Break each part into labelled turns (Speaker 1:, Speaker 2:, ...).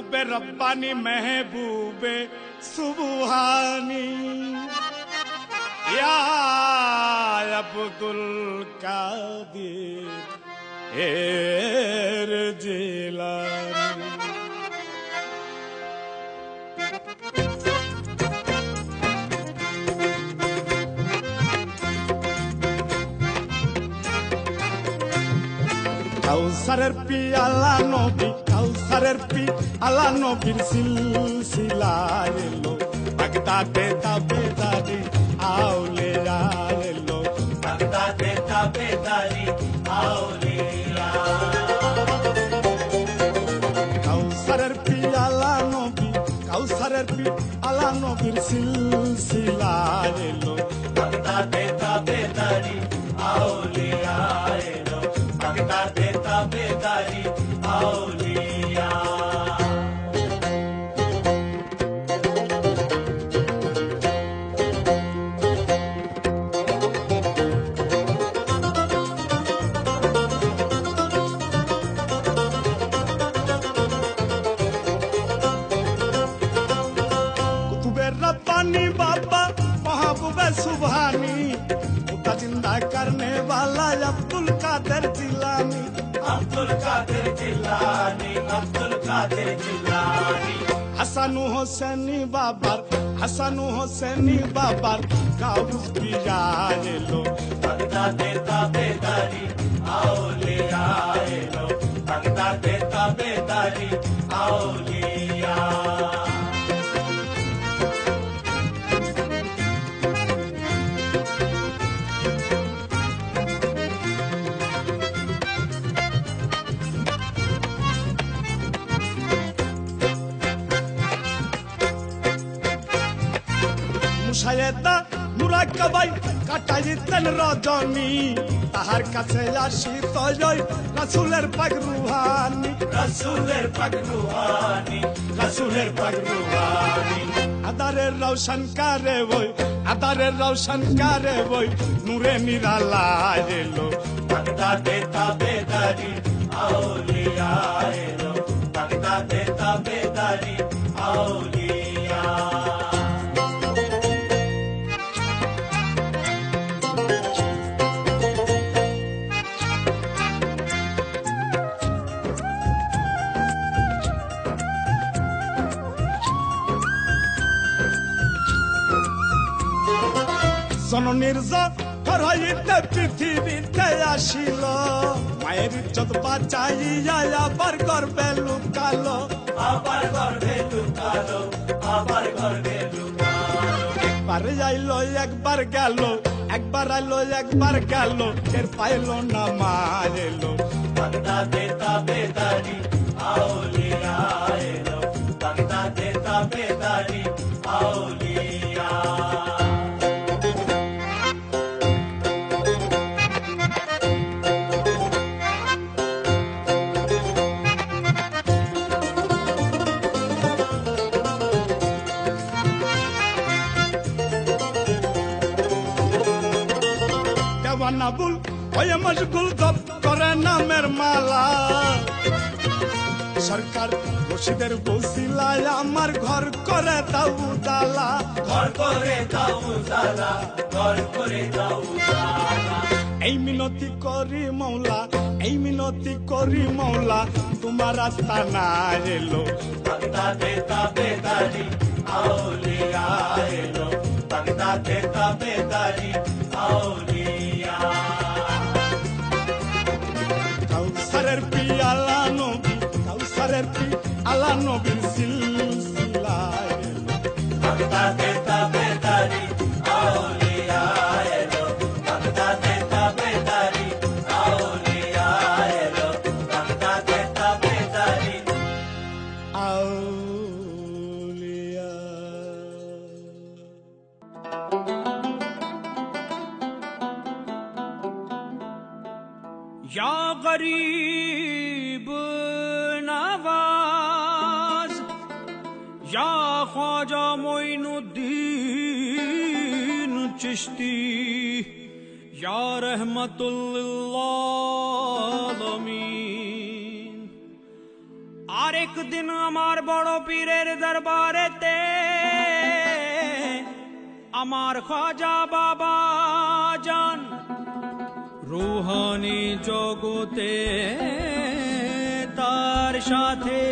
Speaker 1: कुतुबे रब्बानी महबूबे सुबहानी या अब्दुल कादिर जिलानी। কাউসারের পিয়ালা নবী, কাউসারের পিয়ালা নবীর সিলসিলা এলো বাগদাদে তাবেদারি আউলিয়া এলো বাগদাদে তাবেদারি আউলিয়া। কাউসারের পিয়ালা নবী, কাউসারের পিয়ালা নবীর সিলসিলা এলো বাগদাদে তাবেদারি আউলিয়া এলো বাগদাদে তাবেদারি আউলিয়া। कुतुबे रब्बानी बाबा महबूबे सुबहानी मुद्दा जिंदा करने वाला अब्दुल कादिर जिलानी अब्दुल कादिर जिलानी अब्दुल कादिर जिलानी। हसनु हुसैनी बाबर हसनु हुसैनी बाबर काउस पिया एलो बागदादे ताबेदारी आउलिया एलो बागदादे ताबेदारी आउलिया। মুশায়েদা মুরাক্কাবাই কাটাইতেন রজনী তাহার কাছে আসিত রাসূলের পাক রূহানি রাসূলের পাক রূহানি রাসূলের পাক রূহানি। আদারের রওশন করে ওই আদারের রওশন করে ওই নূরে নিরালা এলো বাগদাদে তাবেদারি আউলিয়া এলো বাগদাদে তাবেদারি আউলিয়া। জননীর জহর হইতে পৃথিবীতে আসিল মায়ের ইজ্জত বাঁচাইয়া আবার গর্বে লুকালো আবার গর্বে লুকালো আবার গর্বে লুকালো। একবার আইলো একবার গেল একবার আইলো একবার গেল এর পাইল না মার এলো বাগদাদে তাবেদারি আউলিয়া এলো বাগদাদে তাবেদারি আউলিয়া। নাবুল ওই মশগুল দপ করে নামের মালা সরকার রশিদের বসিলায় আমার ঘর করে দাও উজালা ঘর করে দাও উজালা ঘর করে দাও উজালা। এই মিনতি করি মৌলা এই মিনতি করি মৌলা তোমার রাস্তা না এলো বাগদাদে তাবেদারি আউলিয়া এলো বাগদাদে তাবেদারি আউলিয়া। কাউসারের পিয়ালা নবী কাউসারের পিয়ালা নবীর সিলসিলা এলো বাগদাদে তাবেদারি আউলিয়া এলো বাগদাদে তাবেদারি আউলিয়া এলো বাগদাদে তাবেদারি আউলিয়া।
Speaker 2: या गरीब नवाज या ख्वाजा मोइनुद्दीन चिश्ती या रहमतुल लिल आलमीन। আরেক দিন আমার বড় পীরের দরবারেতে আমার খাজা বাবা জান রুহানি জগতে তার সাথে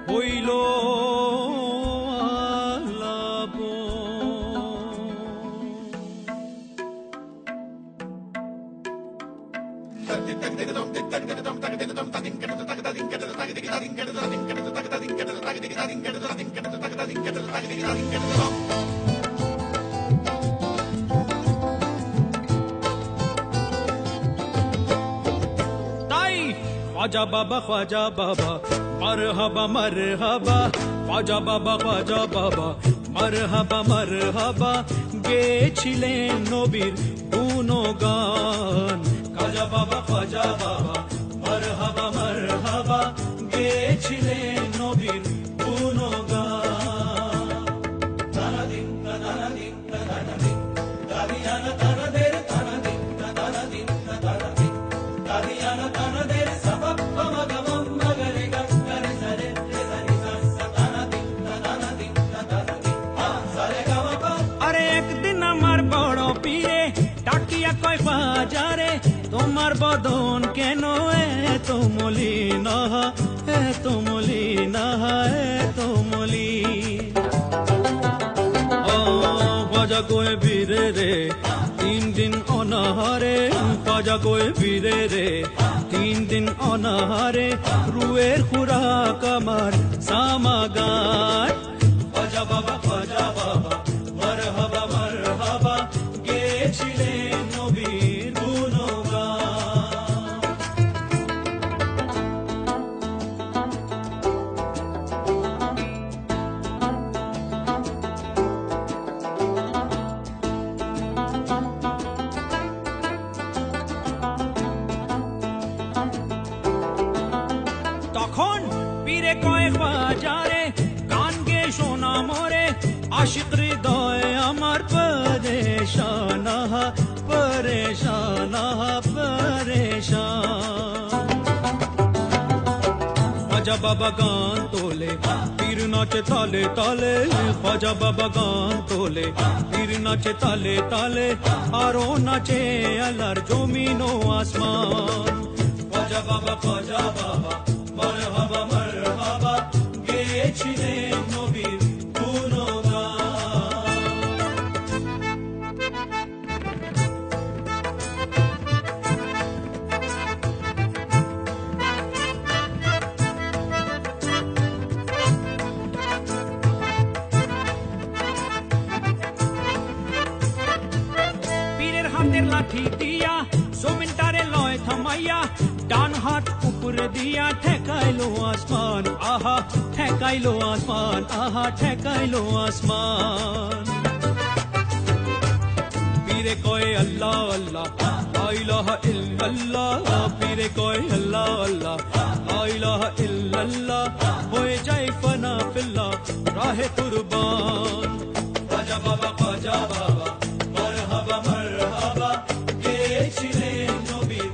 Speaker 2: হইল আলাপ। তাই ख्वाजा बाबा मरहबा मरहबा, ख्वाजा बाबा मरहबा मरहबा, গেছিলেন নবীর গুণগান। ख्वाजा बाबा मरहबा मरहबा, গেছিলেন নবীর গুণগান। তানাদিন তানাদিন তানাদিন দাদিয়ানা তানাদের তানাদিন তানাদিন তানাদিন দাদিয়ানা তানাদের সবাব পমগমম মগরে গরে সরে সরে সা তানাদিন তানাদিন তানাদিন সরে গামা। আরে একদিন আমার বড় পীরে ডাকিয়া কয় বাজারে, তোমার বদন কেন এত মলিন, এত মলিন, এত মলিন। ও ख्वाजा कोई বীরে রে 3 দিন অনাহারে, ख्वाजा कोई বীরে রে 3 দিন অনাহারে, রুয়ের খুরাক আমার সামাগান। ख्वाजा বাবা মরহবা মরহবা, গেছিলেন নবীর গুণগান। তখন পীরে কয়েক বাজারে গান গে শোনা মরে, আশিক হৃদয় আমার পরেশান পরেশান পরেশান। ख्वाजा बाबा গান তোলে পীর নাচে তালে তালে, ख्वाजा बाबा গান তোলে পীর নাচে তালে তালে, আরো নাচে আল্লাহর জমিন ও আসমান। ख्वाजा बाबा মরহবা মরহবা, গেছিলেন নবীর গুণগান। পীরের হাতের লাঠি দিয়া জমিনটারে লয় থামাইয়া, ডান হাত উপরে দিয়া ঠেকাইলো আসমান, আহা ঠেকাইলো আসমান, আহা ঠেকাইলো আসমান। পীরে কয় আল্লাহ আল্লাহ লা ইলাহা ইল্লাল্লাহ, পীরে কয় আল্লাহ আল্লাহ লা ইলাহা ইল্লাল্লাহ, হয়ে যায় ফানা ফিল্লাহ রাহে কুরবান। ख्वाजा बाबा মরহবা মরহবা, গেছিলেন নবীর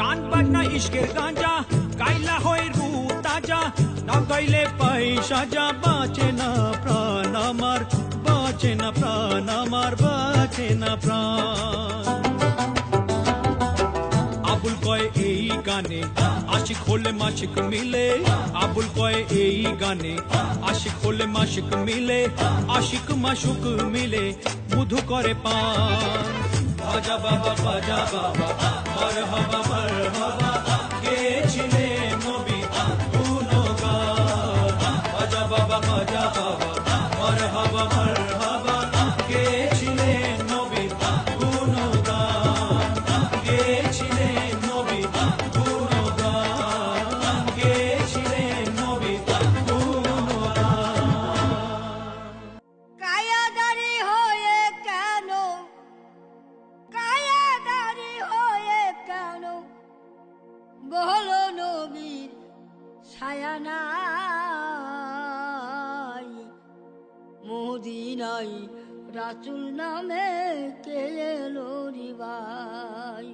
Speaker 2: গান বাজনা ইশকের গাঁজা গাইলা হয় রু তাজা, না গাইলে পাই সাজা, বাঁচে না প্রাণ আমার, বাঁচে না প্রাণ আমার, বাঁচে না প্রাণ। আবুল কয় এই গানে আশিক হলে মাশিক মিলে, আবুল কয় এই গানে আশিক হলে মাশিক মিলে, আশিক মাশুক মিলে মধু করে পান। ख्वाजा बाबा মরহবা মরহবা, গেছিলেন নবীর গুণগান। ख्वाजा बाबा মরহবা মরহবা, গেছিলেন নবীর গুণগান, গেছিলেন নবীর গুণগান, গেছিলেন নবীর গুণগান।
Speaker 3: কায়াদারি হয়ে কেন, কায়াদারি মদিনায় রাসূল নামে কে এলো রে ভাই।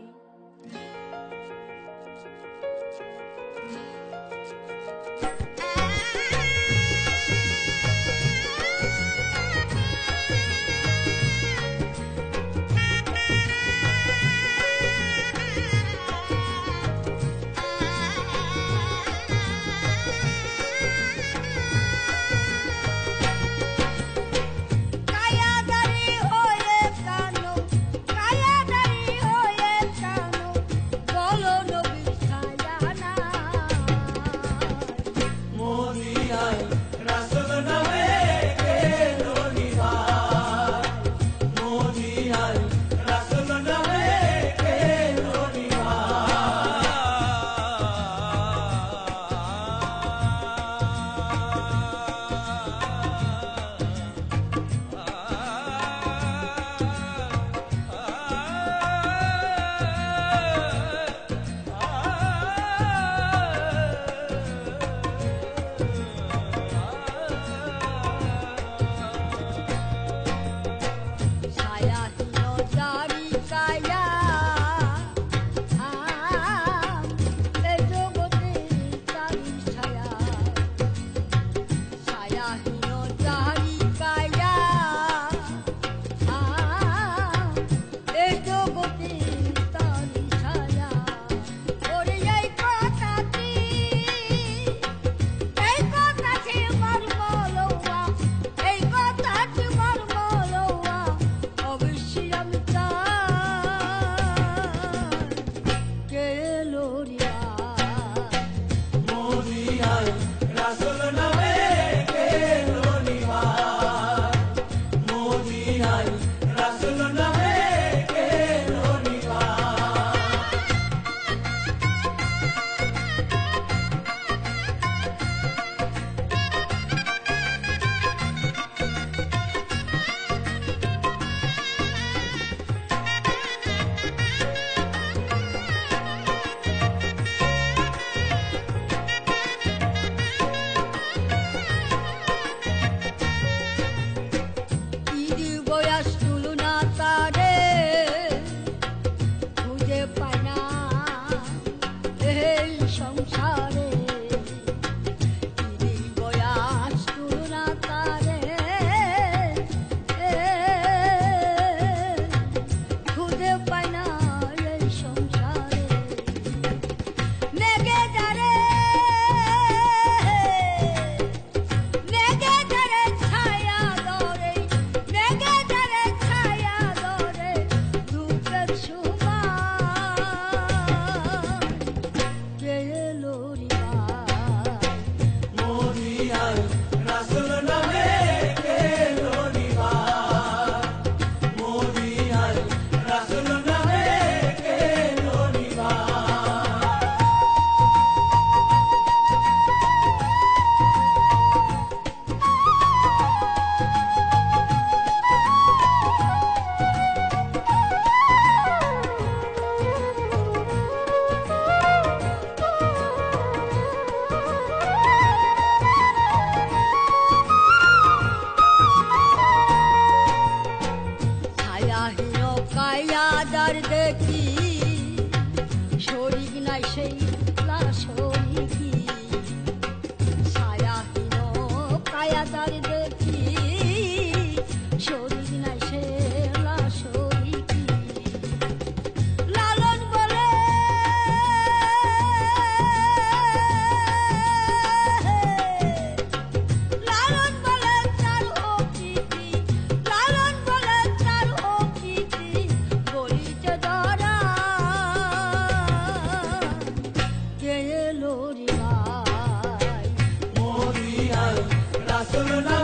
Speaker 3: দেখি শরীর নাই সেই লাশরিকি ছায়াহীন কায়াদার দেখি শরীর নাই সে লাশরিকি লালন বলে লালন বলে চার হকিতি লালন বলে চার হকিতি বলিতে ধরা কে এলো রে ভাই
Speaker 2: মদিনায় রাসূল